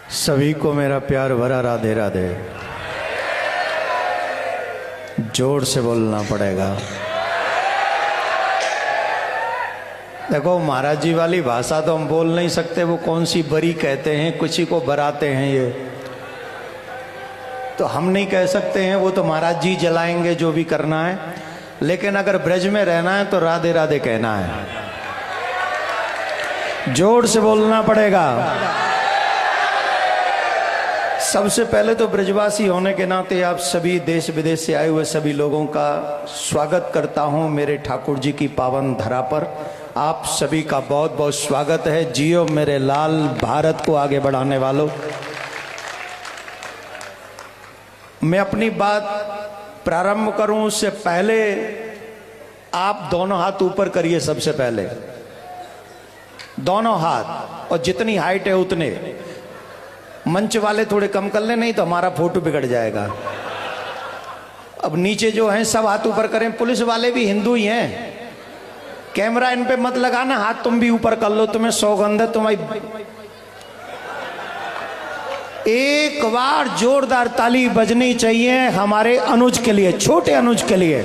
सभी को मेरा प्यार भरा राधे राधे। जोर से बोलना पड़ेगा। देखो महाराज जी वाली भाषा तो हम बोल नहीं सकते, वो कौन सी बरी कहते हैं, किसी को बराते हैं, ये तो हम नहीं कह सकते हैं, वो तो महाराज जी जलाएंगे जो भी करना है। लेकिन अगर ब्रज में रहना है तो राधे राधे कहना है, जोर से बोलना पड़ेगा। सबसे पहले तो ब्रजवासी होने के नाते आप सभी देश विदेश से आए हुए सभी लोगों का स्वागत करता हूं मेरे ठाकुर जी की पावन धरा पर। आप सभी का बहुत बहुत स्वागत है। जियो मेरे लाल, भारत को आगे बढ़ाने वालों। मैं अपनी बात प्रारंभ करूं उससे पहले आप दोनों हाथ ऊपर करिए। सबसे पहले दोनों हाथ, और जितनी हाइट है उतने। मंच वाले थोड़े कम कर ले, नहीं तो हमारा फोटो बिगड़ जाएगा। अब नीचे जो हैं सब हाथ ऊपर करें। पुलिस वाले भी हिंदू ही हैं, कैमरा इन पे मत लगाना, हाथ तुम भी ऊपर कर लो, तुम्हें सौगंध है तुम्हारी। एक बार जोरदार ताली बजनी चाहिए हमारे अनुज के लिए, छोटे अनुज के लिए।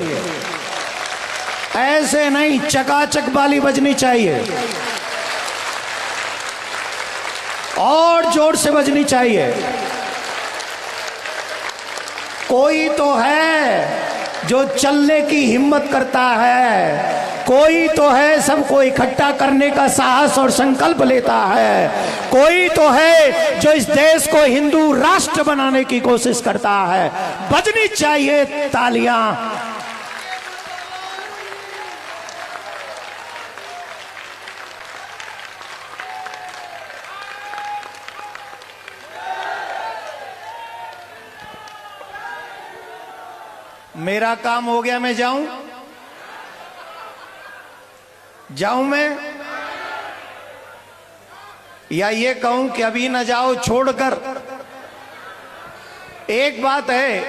ऐसे नहीं, चकाचक वाली बजनी चाहिए, और जोर से बजनी चाहिए। कोई तो है जो चलने की हिम्मत करता है, कोई तो है सबको इकट्ठा करने का साहस और संकल्प लेता है, कोई तो है जो इस देश को हिंदू राष्ट्र बनाने की कोशिश करता है। बजनी चाहिए तालियां। मेरा काम हो गया, मैं जाऊं मैं, या ये कहूं कि अभी न जाओ छोड़कर। एक बात है,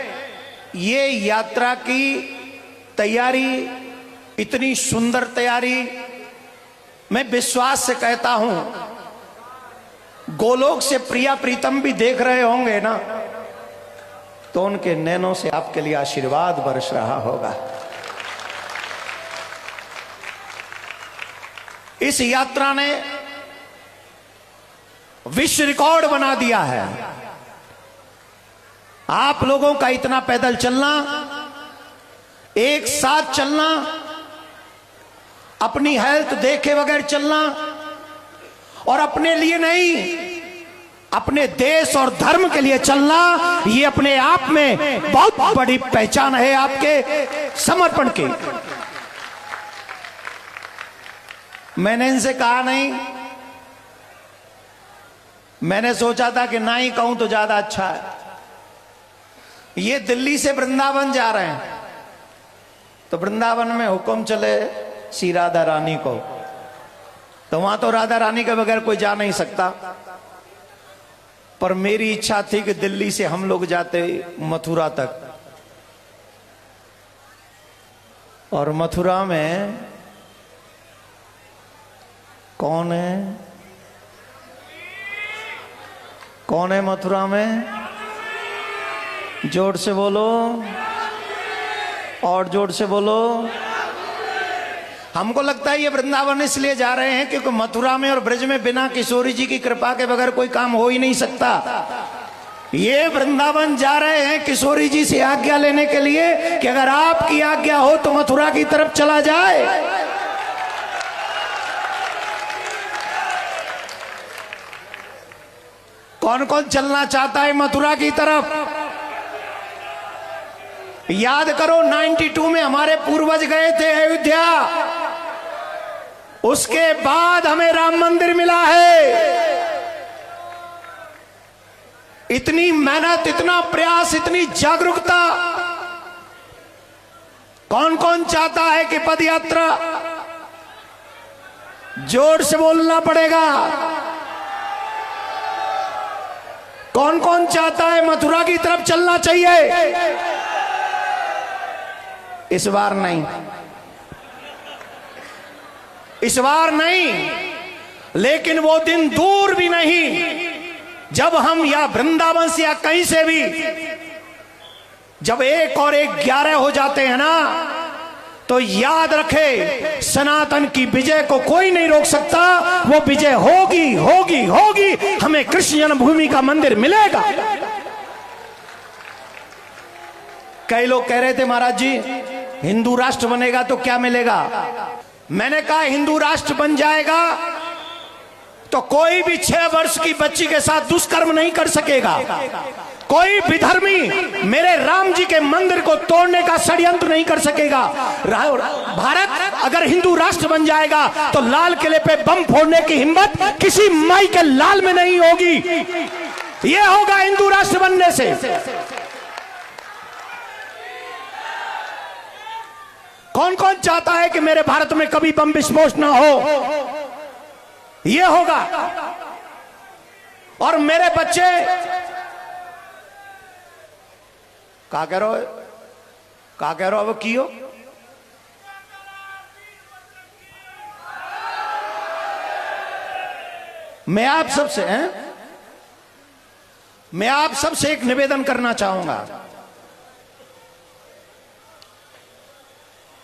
ये यात्रा की तैयारी, इतनी सुंदर तैयारी, मैं विश्वास से कहता हूं, गोलोक से प्रिया प्रीतम भी देख रहे होंगे ना, तो उनके नैनों से आपके लिए आशीर्वाद बरस रहा होगा। इस यात्रा ने विश्व रिकॉर्ड बना दिया है। आप लोगों का इतना पैदल चलना, एक साथ चलना, अपनी हेल्थ देखे बगैर चलना, और अपने लिए नहीं, अपने देश और धर्म के लिए चलना, ये अपने आप में बहुत बड़ी पहचान है आपके समर्पण की। मैंने इनसे कहा नहीं, मैंने सोचा था कि ना ही कहूं तो ज्यादा अच्छा है। ये दिल्ली से वृंदावन जा रहे हैं, तो वृंदावन में हुक्म चले श्री राधा रानी को, तो वहां तो राधा रानी के बगैर कोई जा नहीं सकता। पर मेरी इच्छा थी कि दिल्ली से हम लोग जाते मथुरा तक, और मथुरा में कौन है, कौन है मथुरा में? जोर से बोलो, और जोर से बोलो। हमको लगता है ये वृंदावन इसलिए जा रहे हैं क्योंकि मथुरा में और ब्रज में बिना किशोरी जी की कृपा के बगैर कोई काम हो ही नहीं सकता। ये वृंदावन जा रहे हैं किशोरी जी से आज्ञा लेने के लिए कि अगर आपकी आज्ञा हो तो मथुरा की तरफ चला जाए। कौन कौन चलना चाहता है मथुरा की तरफ? याद करो 92 में हमारे पूर्वज गए थे अयोध्या, उसके बाद हमें राम मंदिर मिला है। इतनी मेहनत, इतना प्रयास, इतनी जागरूकता। कौन कौन चाहता है कि पद यात्रा? जोर से बोलना पड़ेगा। कौन कौन चाहता है मथुरा की तरफ चलना चाहिए? इस बार नहीं, इस बार नहीं, लेकिन वो दिन दूर भी नहीं जब हम या वृंदावन से या कहीं से भी जब 1 और 1 11 हो जाते हैं ना, तो याद रखे सनातन की विजय को कोई नहीं रोक सकता। वो विजय होगी होगी होगी। हमें कृष्ण जन्मभूमि का मंदिर मिलेगा। कई लोग कह रहे थे महाराज जी हिंदू राष्ट्र बनेगा तो क्या मिलेगा। मैंने कहा हिंदू राष्ट्र बन जाएगा तो कोई भी 6 वर्ष की बच्ची के साथ दुष्कर्म नहीं कर सकेगा। कोई विधर्मी मेरे राम जी के मंदिर को तोड़ने का षड्यंत्र नहीं कर सकेगा। भारत अगर हिंदू राष्ट्र बन जाएगा तो लाल किले पे बम फोड़ने की हिम्मत किसी माई के लाल में नहीं होगी। यह होगा हिंदू राष्ट्र बनने से। कौन कौन चाहता है कि मेरे भारत में कभी बम विस्फोट ना हो। यह होगा। और मेरे बच्चे क्या कह रहे हो, क्या कह रहे हो अब कियो। मैं आप सबसे एक निवेदन करना चाहूंगा।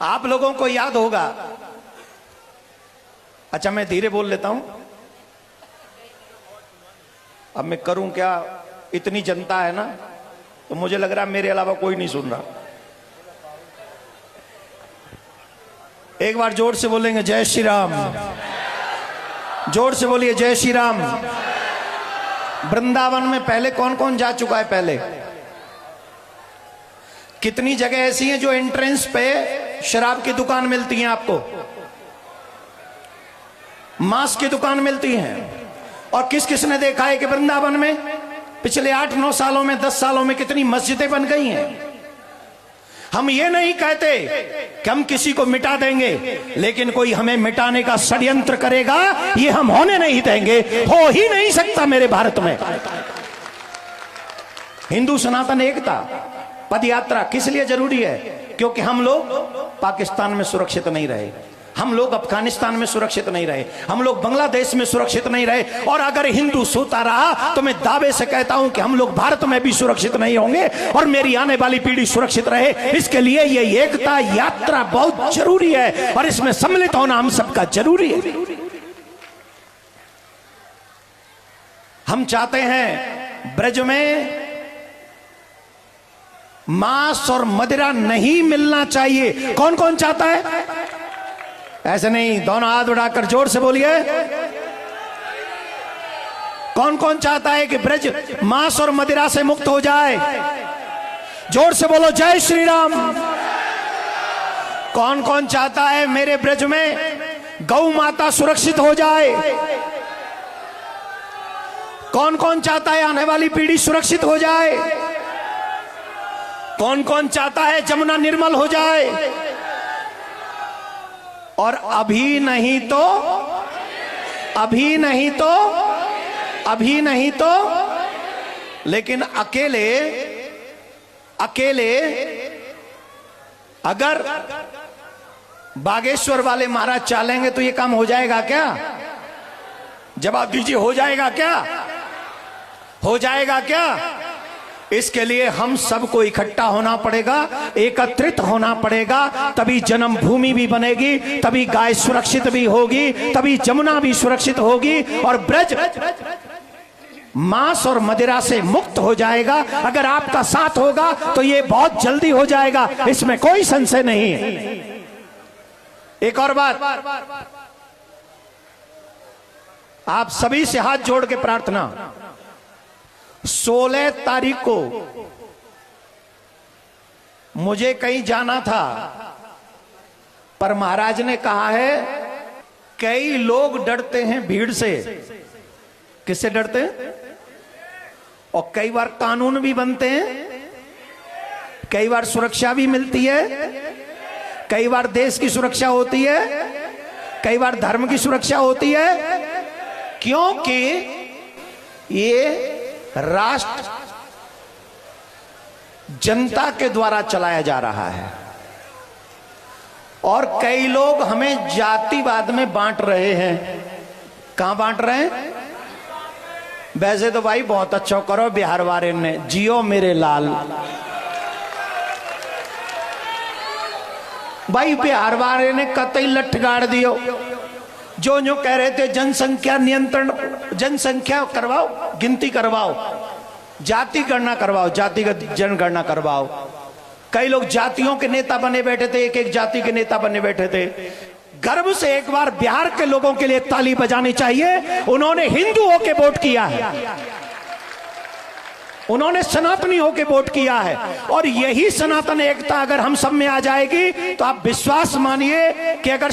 आप लोगों को याद होगा, अच्छा मैं धीरे बोल लेता हूं, अब मैं करूं क्या, इतनी जनता है ना तो मुझे लग रहा है मेरे अलावा कोई नहीं सुन रहा। एक बार जोर से बोलेंगे जय श्री राम, जोर से बोलिए जय श्री राम। वृंदावन में पहले कौन कौन जा चुका है। पहले कितनी जगह ऐसी हैं जो एंट्रेंस पे शराब की दुकान मिलती है, आपको मांस की दुकान मिलती है। और किस किसने देखा है कि वृंदावन में पिछले 8-9 सालों में 10 सालों में कितनी मस्जिदें बन गई हैं। हम ये नहीं कहते कि हम किसी को मिटा देंगे, लेकिन कोई हमें मिटाने का षड्यंत्र करेगा ये हम होने नहीं देंगे। हो ही नहीं सकता मेरे भारत में। हिंदू सनातन एकता पद यात्रा किस लिए जरूरी है, क्योंकि हम लोग पाकिस्तान में सुरक्षित नहीं रहे, हम लोग अफगानिस्तान में सुरक्षित नहीं रहे, हम लोग बांग्लादेश में सुरक्षित नहीं रहे। और अगर हिंदू सोता रहा तो मैं दावे से कहता हूं कि हम लोग भारत में भी सुरक्षित नहीं होंगे और मेरी आने वाली पीढ़ी सुरक्षित रहे। इसके लिए ये एकता यात्रा बहुत जरूरी है और इसमें सम्मिलित होना हम सबका जरूरी है। हम चाहते हैं ब्रज में मांस और मदिरा नहीं मिलना चाहिए। कौन कौन चाहता है। ऐसे नहीं, दोनों हाथ उठाकर जोर से बोलिए। कौन कौन चाहता है कि ब्रज मांस और मदिरा से मुक्त हो जाए। जोर से बोलो जय श्री राम। कौन कौन चाहता है मेरे ब्रज में गौ माता सुरक्षित हो जाए। कौन कौन चाहता है आने वाली पीढ़ी सुरक्षित हो जाए। कौन कौन चाहता है जमुना निर्मल हो जाए। और अभी नहीं तो अभी नहीं तो अभी नहीं तो लेकिन अकेले अकेले अगर बागेश्वर वाले महाराज चालेंगे तो ये काम हो जाएगा क्या। जवाब दीजिए, हो जाएगा क्या, हो जाएगा क्या। इसके लिए हम सबको इकट्ठा होना पड़ेगा, एकत्रित होना पड़ेगा, तभी जन्मभूमि भी बनेगी, तभी गाय सुरक्षित भी होगी, तभी जमुना भी सुरक्षित होगी और ब्रज मांस और मदिरा से मुक्त हो जाएगा। अगर आपका साथ होगा तो ये बहुत जल्दी हो जाएगा, इसमें कोई संशय नहीं है। एक और बात, आप सभी से हाथ जोड़ के प्रार्थना, 16 तारीख को मुझे कहीं जाना था, पर महाराज ने कहा है कई लोग डरते हैं भीड़ से। किससे डरते हैं। और कई बार कानून भी बनते हैं, कई बार सुरक्षा भी मिलती है, कई बार देश की सुरक्षा होती है, कई बार धर्म की सुरक्षा होती है, क्योंकि ये राष्ट्र जनता के द्वारा चलाया जा रहा है। और कई लोग हमें जातिवाद में बांट रहे हैं। कहां बांट रहे हैं। वैसे तो भाई बहुत अच्छा करो बिहार वाले ने, जियो मेरे लाल। भाई बिहार वाले ने कतई लठ गाड़ दियो। जो कह रहे थे जनसंख्या नियंत्रण, जनसंख्या करवाओ, गिनती करवाओ, जाति गणना करवाओ, जातिगत जनगणना करवाओ। कई लोग जातियों के नेता बने बैठे थे, एक एक जाति के नेता बने बैठे थे। गर्व से एक बार बिहार के लोगों के लिए ताली बजानी चाहिए। उन्होंने हिंदू होके वोट किया है, उन्होंने सनातनी होके वोट किया है। और यही सनातन एकता अगर हम सब में आ जाएगी तो आप विश्वास मानिए कि अगर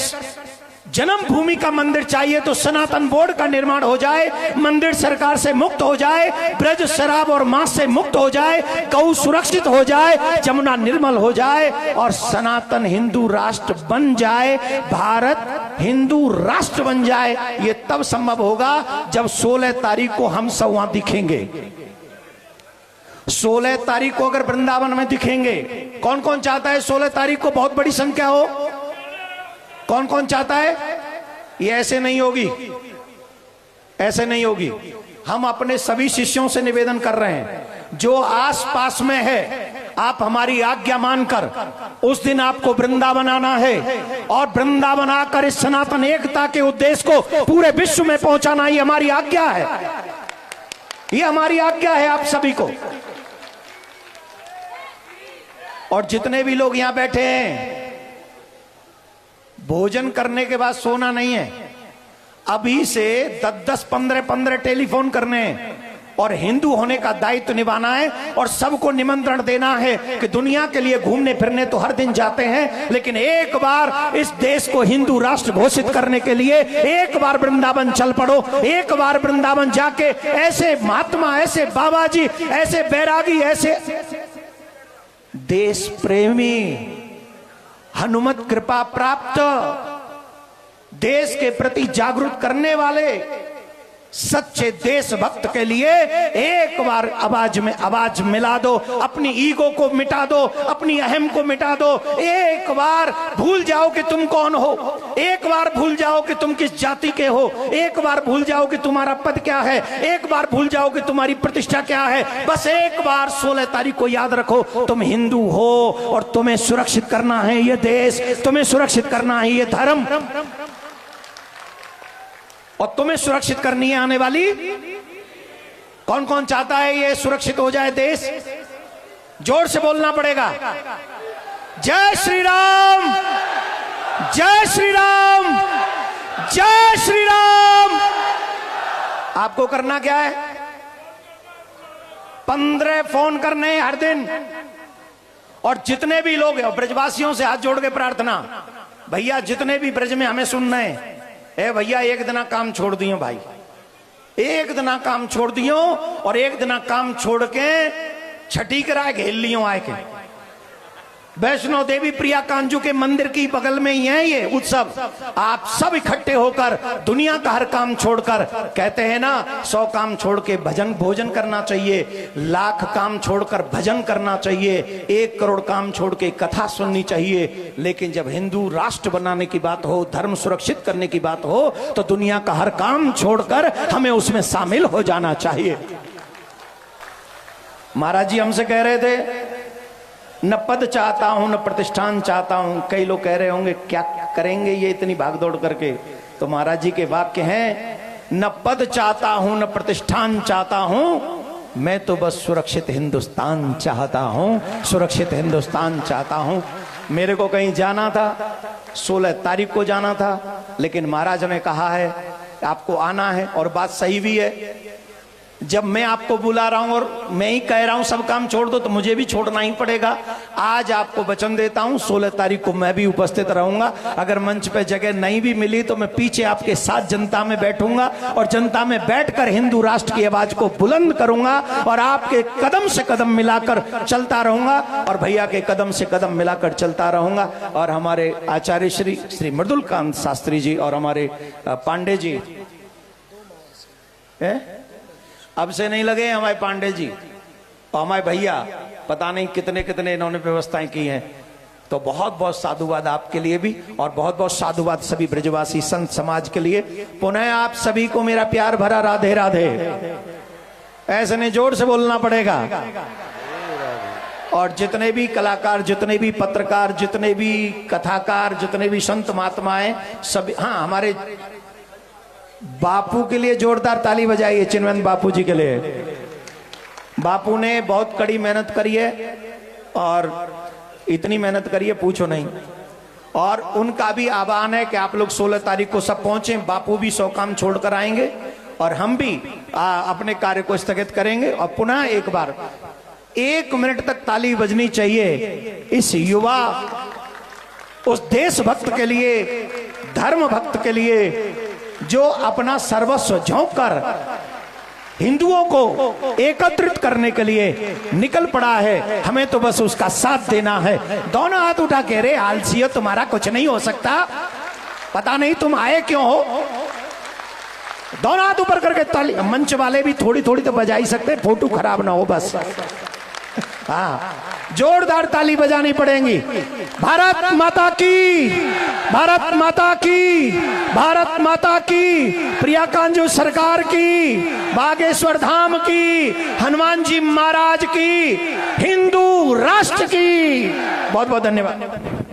जन्मभूमि का मंदिर चाहिए तो सनातन बोर्ड का निर्माण हो जाए, मंदिर सरकार से मुक्त हो जाए, ब्रज शराब और मांस से मुक्त हो जाए, गौ सुरक्षित हो जाए, जमुना निर्मल हो जाए और सनातन हिंदू राष्ट्र बन जाए, भारत हिंदू राष्ट्र बन जाए। ये तब संभव होगा जब 16 तारीख को हम सब वहां दिखेंगे। 16 तारीख को अगर वृंदावन में दिखेंगे, कौन कौन चाहता है 16 तारीख को बहुत बड़ी संख्या हो? कौन कौन चाहता है? ये ऐसे नहीं होगी, ऐसे नहीं होगी। हम अपने सभी शिष्यों से निवेदन कर रहे हैं, जो आस पास में है आप हमारी आज्ञा मानकर उस दिन आपको वृंदावन आना है और वृंदावन आकर इस सनातन एकता के उद्देश्य को पूरे विश्व में पहुंचाना, ये हमारी आज्ञा है, ये हमारी आज्ञा है आप सभी को। और जितने भी लोग यहां बैठे हैं, भोजन करने के बाद सोना नहीं है, अभी से 10-10, 15-15 टेलीफोन करने हैं और हिंदू होने का दायित्व निभाना है और सबको निमंत्रण देना है कि दुनिया के लिए घूमने फिरने तो हर दिन जाते हैं, लेकिन एक बार इस देश को हिंदू राष्ट्र घोषित करने के लिए एक बार वृंदावन चल पड़ो। एक बार वृंदावन जाके ऐसे महात्मा, ऐसे बाबा जी, ऐसे बैरागी, ऐसे देश प्रेमी, हनुमत कृपा प्राप्त, देश के प्रति जागरूक करने वाले सच्चे देशभक्त के लिए एक बार आवाज में आवाज मिला दो। अपनी ईगो को मिटा दो, अपनी अहम को मिटा दो। एक बार भूल जाओ कि तुम कौन हो, एक बार भूल जाओ कि तुम किस जाति के हो, एक बार भूल जाओ कि तुम्हारा पद क्या है, एक बार भूल जाओ कि तुम्हारी प्रतिष्ठा क्या है। बस एक बार 16 तारीख को याद रखो, तुम हिंदू हो और तुम्हें सुरक्षित करना है ये देश, तुम्हें सुरक्षित करना है ये धर्म, और तुम्हें सुरक्षित करनी है आने वाली। कौन कौन चाहता है ये सुरक्षित हो जाए देश? जोर से बोलना पड़ेगा। जय श्री राम, जय श्री राम, जय श्री राम। आपको करना क्या है? 15 फोन करने हर दिन। और जितने भी लोग हैं, ब्रजवासियों से हाथ जोड़ के प्रार्थना, भैया जितने भी ब्रज में हमें सुन रहे हैं, ए भैया एक दिन काम छोड़ दियो भाई, एक दिन काम छोड़ दियो और एक दिन काम छोड़ के छठी कराए घेर लियो आए के। वैष्णो देवी प्रिया कांजू के मंदिर की बगल में ही है ये उत्सव। आप सब इकट्ठे होकर दुनिया का हर काम छोड़कर, कहते हैं ना 100 काम छोड़ के भजन भोजन करना चाहिए, लाख काम छोड़कर भजन करना चाहिए, 1 करोड़ काम छोड़ के कथा सुननी चाहिए। लेकिन जब हिंदू राष्ट्र बनाने की बात हो, धर्म सुरक्षित करने की बात हो, तो दुनिया का हर काम छोड़कर हमें उसमें शामिल हो जाना चाहिए। महाराज जी हमसे कह रहे थे, न पद चाहता हूं न प्रतिष्ठान चाहता हूं। कई लोग कह रहे होंगे क्या करेंगे ये इतनी भागदौड़ करके, तो महाराज जी के वाक्य हैं, न पद चाहता हूं न प्रतिष्ठान चाहता हूं, मैं तो बस सुरक्षित हिंदुस्तान चाहता हूं, सुरक्षित हिंदुस्तान चाहता हूं। मेरे को कहीं जाना था, 16 तारीख को जाना था, लेकिन महाराज ने कहा है आपको आना है, और बात सही भी है। जब मैं आपको बुला रहा हूं और मैं ही कह रहा हूं सब काम छोड़ दो, तो मुझे भी छोड़ना ही पड़ेगा। आज आपको वचन देता हूं 16 तारीख को मैं भी उपस्थित रहूंगा। अगर मंच पे जगह नहीं भी मिली तो मैं पीछे आपके साथ जनता में बैठूंगा और जनता में बैठकर हिंदू राष्ट्र की आवाज को बुलंद करूंगा और आपके कदम से कदम मिलाकर चलता रहूंगा और भैया के कदम से कदम मिलाकर चलता रहूंगा। और हमारे आचार्य श्री मृदुलकांत शास्त्री जी और हमारे पांडे जी, अब से नहीं लगे हमारे पांडे जी और हमारे भैया, पता नहीं कितने कितने इन्होंने व्यवस्थाएं की हैं। तो बहुत बहुत साधुवाद आपके लिए भी, और बहुत बहुत साधुवाद सभी ब्रजवासी संत समाज के लिए। पुनः आप सभी को मेरा प्यार भरा राधे राधे। ऐसे नहीं, जोर से बोलना पड़ेगा। और जितने भी कलाकार, जितने भी पत्रकार, जितने भी कथाकार, जितने भी संत महात्माएं सब, हाँ, हमारे बापू के लिए जोरदार ताली बजाइए, चिन्मय बापू जी के लिए। बापू ने बहुत कड़ी मेहनत करी है और इतनी मेहनत करी है पूछो नहीं। और उनका भी आह्वान है कि आप लोग 16 तारीख को सब पहुंचे। बापू भी 100 काम छोड़कर आएंगे और हम भी अपने कार्य को स्थगित करेंगे। और पुनः एक बार 1 मिनट तक ताली बजनी चाहिए इस युवा, उस देशभक्त के लिए, धर्म भक्त के लिए, जो अपना सर्वस्व झोंक कर हिंदुओं को एकत्रित करने के लिए निकल पड़ा है। हमें तो बस उसका साथ देना है। दोनों हाथ उठा के, रे आलसियों, तुम्हारा कुछ नहीं हो सकता, पता नहीं तुम आए क्यों हो। दोनों हाथ ऊपर करके ताली। मंच वाले भी थोड़ी थोड़ी तो बजा ही सकते, फोटो खराब ना हो बस। हाँ, जोरदार ताली बजानी पड़ेगी। भारत माता की, भारत माता की, भारत माता की, प्रिया कांजू सरकार की, बागेश्वर धाम की, हनुमान जी महाराज की, हिंदू राष्ट्र की। बहुत बहुत धन्यवाद।